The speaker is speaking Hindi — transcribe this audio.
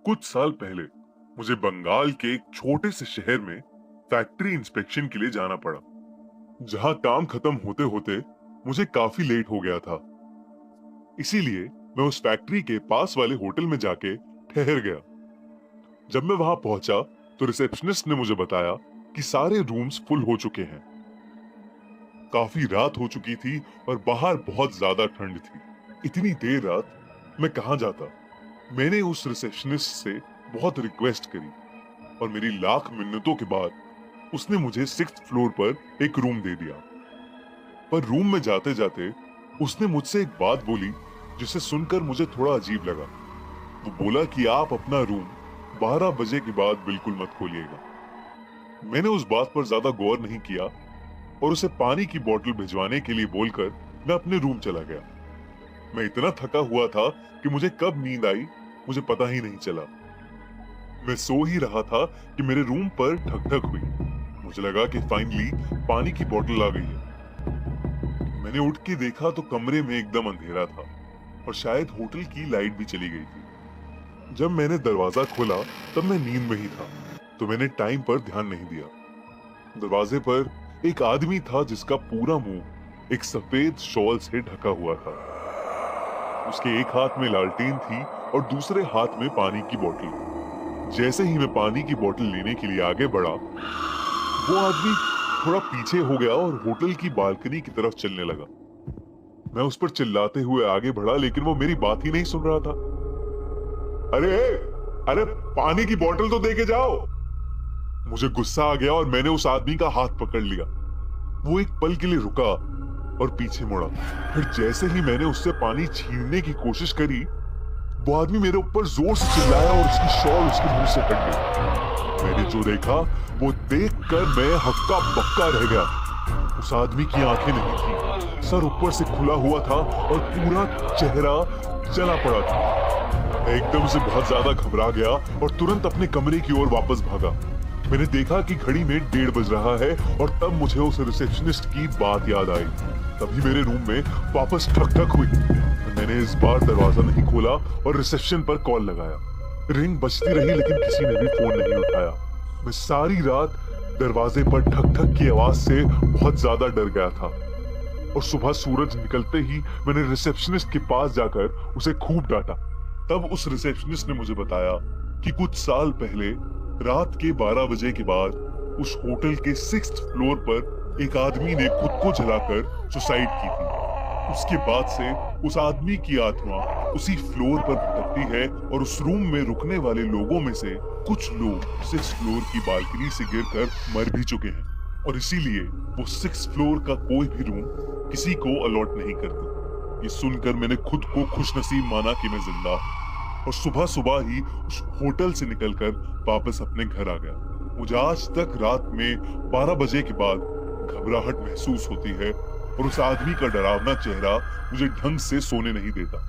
कुछ साल पहले मुझे बंगाल के एक छोटे से शहर में फैक्ट्री इंस्पेक्शन के लिए जाना पड़ा, जहां काम खत्म होते होते मुझे काफी लेट हो गया था। इसीलिए मैं उस फैक्ट्री के पास वाले होटल में जाके ठहर गया। जब मैं वहां पहुंचा तो रिसेप्शनिस्ट ने मुझे बताया कि सारे रूम्स फुल हो चुके हैं। काफी रात हो चुकी थी और बाहर बहुत ज्यादा ठंड थी। इतनी देर रात मैं कहां जाता। मैंने उस रिसेप्शनिस्ट से बहुत रिक्वेस्ट करी और मेरी लाख मिन्नतों के बाद उसने मुझे 6th फ्लोर पर एक रूम दे दिया। पर रूम में जाते जाते उसने मुझसे एक बात बोली जिसे सुनकर मुझे थोड़ा अजीब लगा। वो बोला कि आप अपना रूम 12 बजे के बाद बिल्कुल मत खोलिएगा। मैंने उस बात पर ज्यादा गौर नहीं किया और उसे पानी की बोतल भिजवाने के लिए बोलकर मैं अपने रूम चला गया। मैं इतना थका हुआ था कि मुझे कब नींद आई मुझे पता ही नहीं चला। मैं सो ही रहा था कि मेरे रूम पर ठक ठक हुई। मुझे लगा कि फाइनली पानी की बोतल आ गई है। मैंने उठ के देखा तो कमरे में एकदम अंधेरा था और शायद होटल की लाइट भी चली गई थी। जब मैंने दरवाजा खोला तब मैं नींद में ही था, तो मैंने टाइम पर ध्यान नहीं दिया। दरवाजे पर एक आदमी था जिसका पूरा मुंह एक सफेद शॉल से ढका हुआ था। उसके एक हाथ में लालटेन थी और दूसरे हाथ में पानी की बोतल। जैसे ही मैं पानी की बोतल लेने के लिए आगे बढ़ा, वो आदमी थोड़ा पीछे हो गया और होटल की बालकनी की तरफ चलने लगा। मैं उस पर चिल्लाते हुए आगे बढ़ा, लेकिन वो मेरी बात ही नहीं सुन रहा था। अरे अरे पानी की बोतल तो दे के जाओ। मुझे गुस्सा आ गया और मैंने उस आदमी का हाथ पकड़ लिया। वो एक पल के लिए रुका और पीछे मुड़ा। फिर जैसे ही मैंने उससे पानी छीनने की कोशिश करी, वो आदमी मेरे ऊपर जोर से चिल्लाया और उसकी शॉल उसके मुंह से कट गई। मैंने जो देखा वो देखकर मैं हक्का बक्का रह गया। उस आदमी की आंखें नहीं थी, सर ऊपर से खुला हुआ था और पूरा चेहरा जला पड़ा था। मैं एकदम से बहुत ज्यादा घबरा गया और तुरंत अपने कमरे की ओर वापस भागा। मैंने देखा कि घड़ी में 1:30 बज रहा है और तब मुझे उस रिसेप्शनिस्ट की बात याद आई। तभी मेरे रूम में वापस ठक ठक हुई। मैंने इस बार दरवाजा नहीं खोला और रिसेप्शन पर कॉल लगाया। रिंग बजती रही लेकिन किसी ने भी फोन नहीं उठाया। मैं सारी रात दरवाजे पर ठक ठक की आवाज से बहुत ज्यादा डर गया था और सुबह सूरज निकलते ही मैंने रिसेप्शनिस्ट के पास जाकर उसे खूब डांटा। तब उस रिसेप्शनिस्ट ने मुझे बताया कि कुछ साल पहले रात के 12 बजे के बाद उस होटल के 6th फ्लोर पर एक आदमी ने खुद को जलाकर सुसाइड की थी। उसके बाद से उस आदमी की आत्मा उसी फ्लोर पर भटकती है और उस रूम में रुकने वाले लोगों में से कुछ लोग 6th फ्लोर की बालकनी से गिरकर मर भी चुके हैं और इसीलिए वो 6th फ्लोर का कोई भी रूम किसी को अलॉट नहीं करते। ये सुनकर मैंने खुद को खुशनसीब माना कि मैं जिंदा हूं और सुबह सुबह ही उस होटल से निकलकर वापस अपने घर आ गया। मुझे आज तक रात में 12 बजे के बाद घबराहट महसूस होती है और उस आदमी का डरावना चेहरा मुझे ढंग से सोने नहीं देता।